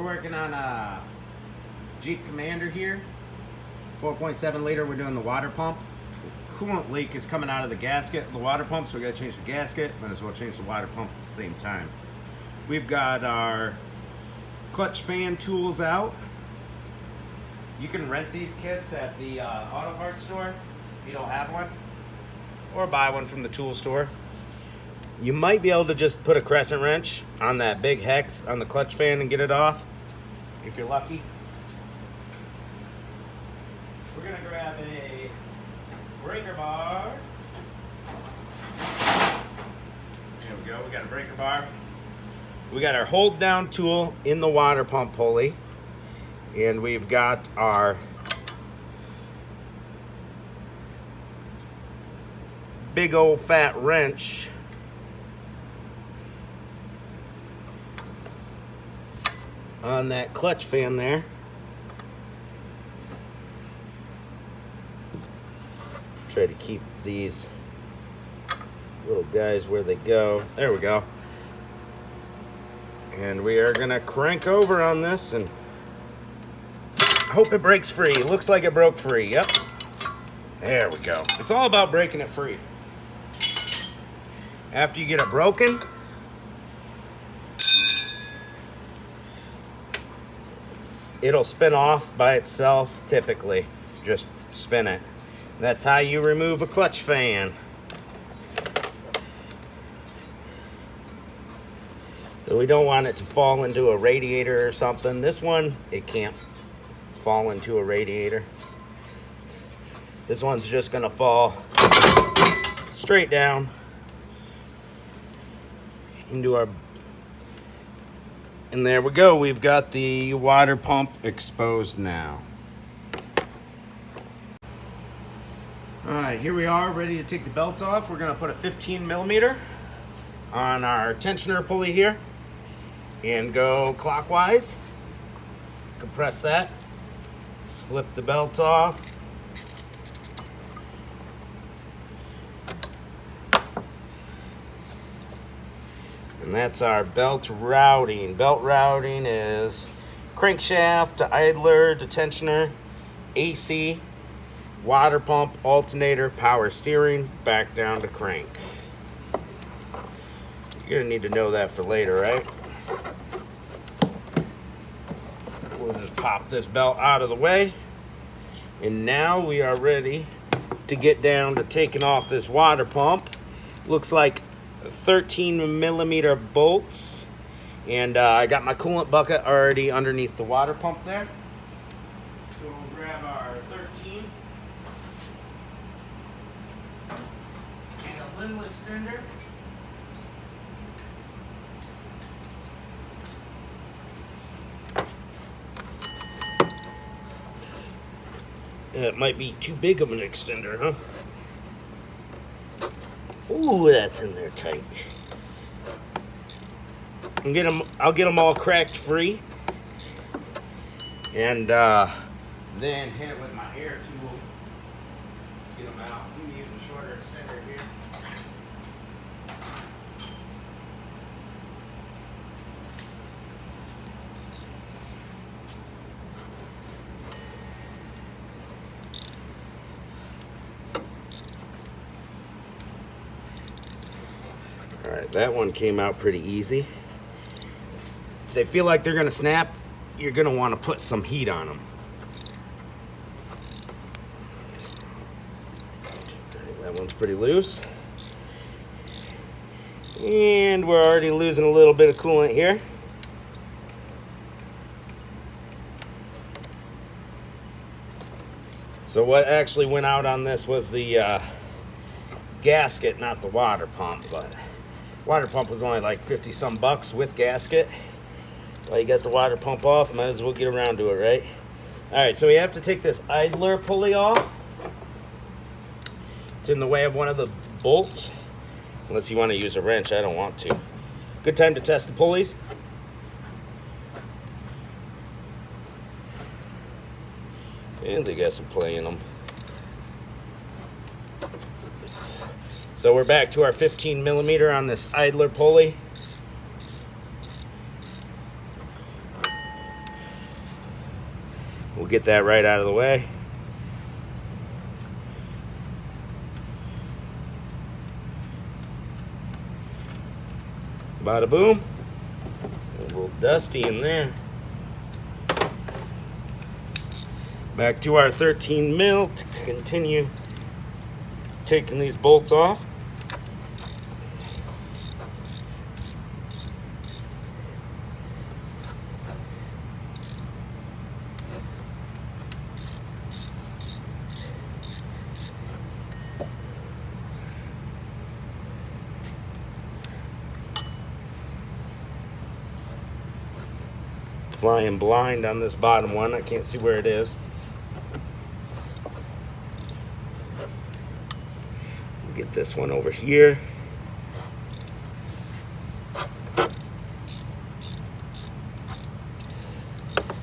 We're working on a Jeep Commander here. 4.7 liter, we're doing the water pump. The coolant leak is coming out of the gasket of the water pump, so we gotta change the gasket. Might as well change the water pump at the same time. We've got our clutch fan tools out. You can rent these kits at the auto parts store if you don't have one, or buy one from the tool store. You might be able to just put a crescent wrench on that big hex on the clutch fan and get it off, if you're lucky. We're gonna grab a breaker bar. There we go, we got a breaker bar. We got our hold down tool in the water pump pulley. And we've got our big old fat wrench on that clutch fan there. Try to keep these little guys where they go. There we go. And we are gonna crank over on this and hope it breaks free. Looks like it broke free. Yep. There we go. It's all about breaking it free. After you get it broken, it'll spin off by itself typically. Just spin it. That's how you remove a clutch fan. So we don't want it to fall into a radiator or something. This one, it can't fall into a radiator. This one's just gonna fall straight down into our, and there we go. We've got the water pump exposed now. All right, here we are ready to take the belt off. We're gonna put a 15 millimeter on our tensioner pulley here and go clockwise. Compress that. Slip the belt off. And that's our belt routing. Belt routing is crankshaft to idler to tensioner, AC, water pump, alternator, power steering, back down to crank. You're gonna need to know that for later, right? We'll just pop this belt out of the way. And now we are ready to get down to taking off this water pump. Looks like 13 millimeter bolts. And I got my coolant bucket already underneath the water pump there. So we'll grab our 13 and a lindle extender. It might be too big of an extender, huh? Ooh, that's in there tight. I'll get them all cracked free. And then hit it with my air tool. Get them out. I'm going to use a shorter extender here. All right, that one came out pretty easy. If they feel like they're gonna snap, you're gonna wanna put some heat on them. That one's pretty loose. And we're already losing a little bit of coolant here. So what actually went out on this was the gasket, not the water pump, but water pump was only like 50 some bucks with gasket. Well, you got the water pump off, might as well get around to it, right? All right, so we have to take this idler pulley off. It's in the way of one of the bolts. Unless you want to use a wrench, I don't want to. Good time to test the pulleys. And they got some play in them. So we're back to our 15 millimeter on this idler pulley. get that right out of the way. Bada boom. A little dusty in there. Back to our 13 mil to continue taking these bolts off. Flying blind on this bottom one. I can't see where it is. Get this one over here.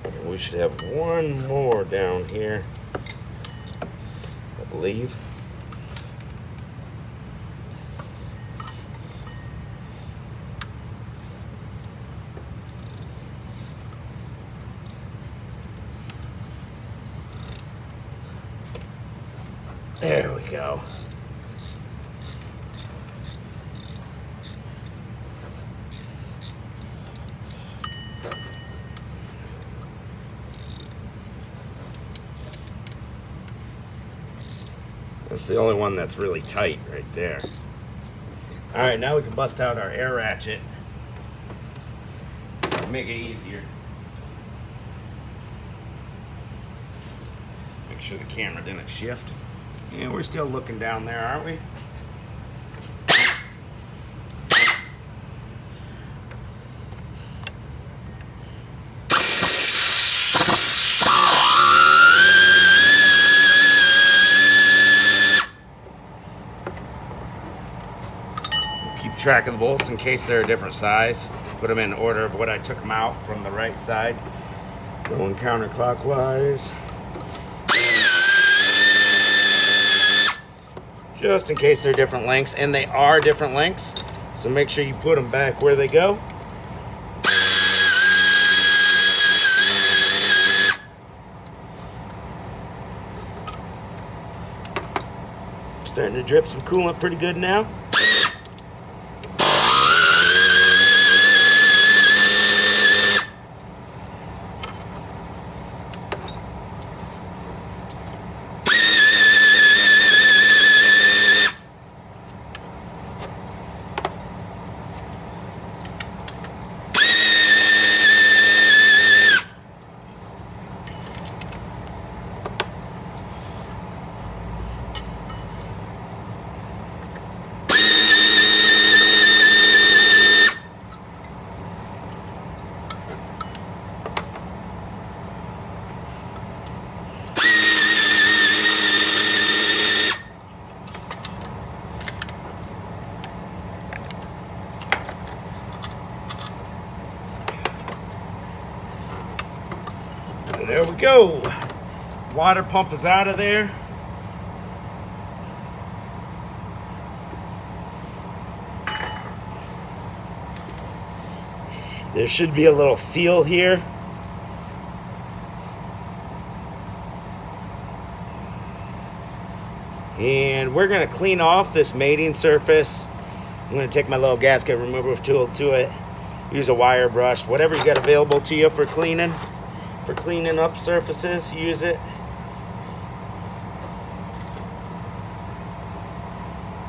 And we should have one more down here, I believe. There we go. That's the only one that's really tight right there. All right, now we can bust out our air ratchet. Make it easier. Make sure the camera didn't shift. Yeah, we're still looking down there, aren't we? Keep track of the bolts in case they're a different size. Put them in order of what I took them out from the right side. Going counterclockwise. Just in case they're different lengths, and they are different lengths, so make sure you put them back where they go. Starting to drip some coolant pretty good now. There we go. Water pump is out of there. There should be a little seal here. And we're going to clean off this mating surface. I'm going to take my little gasket remover tool to it. Use a wire brush, whatever you got available to you for cleaning. For cleaning up surfaces, use it.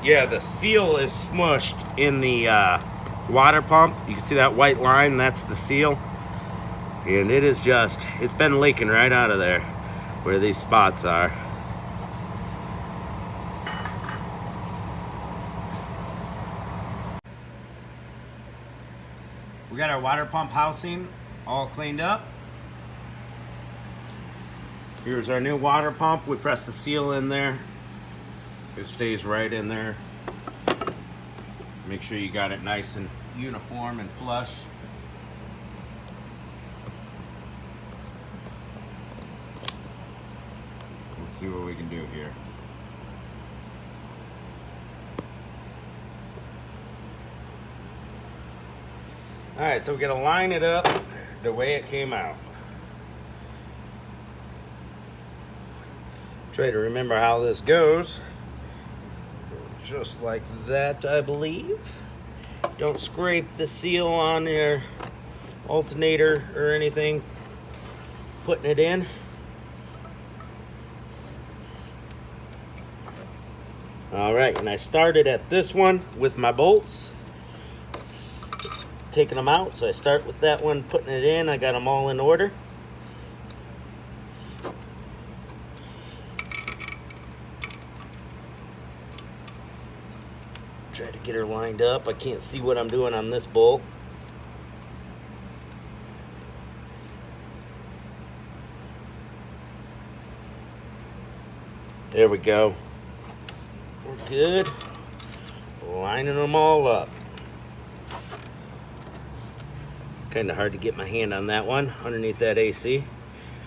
Yeah, the seal is smushed in the water pump. You can see that white line, that's the seal. And it is just, it's been leaking right out of there where these spots are. We got our water pump housing all cleaned up. Here's our new water pump. We press the seal in there. It stays right in there. Make sure you got it nice and uniform and flush. Let's see what we can do here. All right, so we're gonna line it up the way it came out. Try to remember how this goes. Just like that, I believe. Don't scrape the seal on your alternator or anything putting it in. All right, and I started at this one with my bolts, taking them out. So I start with that one, putting it in. I got them all in order. Try to get her lined up. I can't see what I'm doing on this bolt. There we go. We're good. Lining them all up. Kind of hard to get my hand on that one underneath that AC.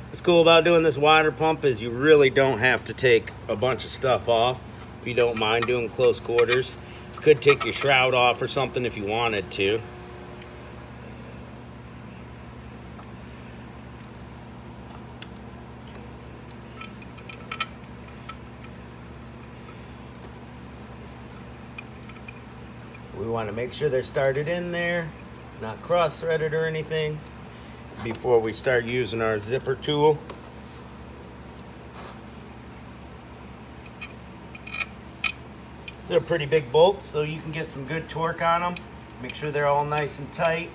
What's cool about doing this water pump is you really don't have to take a bunch of stuff off if you don't mind doing close quarters. You could take your shroud off or something if you wanted to. We want to make sure they're started in there, not cross-threaded or anything, before we start using our zipper tool. They're pretty big bolts, so you can get some good torque on them. Make sure they're all nice and tight.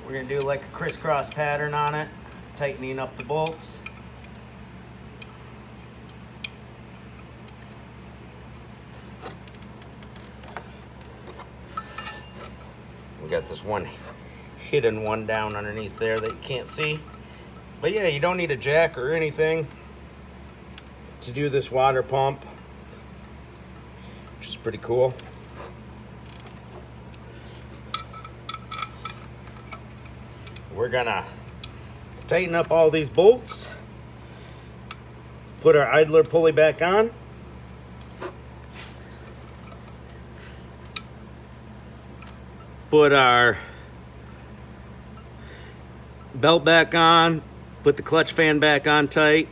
We're going to do like a crisscross pattern on it, tightening up the bolts. We got this one hidden one down underneath there that you can't see. But yeah, you don't need a jack or anything to do this water pump, which is pretty cool. We're gonna tighten up all these bolts, put our idler pulley back on. Put our belt back on, put the clutch fan back on tight,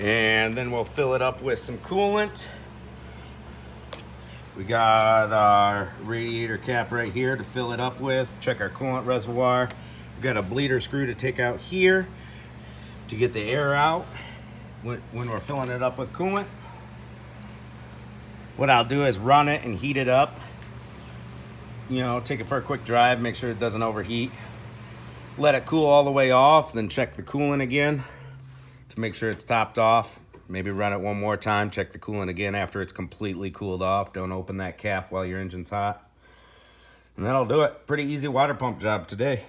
and then we'll fill it up with some coolant. We got our radiator cap right here to fill it up with. Check our coolant reservoir. We've got a bleeder screw to take out here to get the air out when we're filling it up with coolant. What I'll do is run it and heat it up. You know, take it for a quick drive, make sure it doesn't overheat. Let it cool all the way off, then check the coolant again to make sure it's topped off. Maybe run it one more time, check the coolant again after it's completely cooled off. Don't open that cap while your engine's hot. And that'll do it. Pretty easy water pump job today.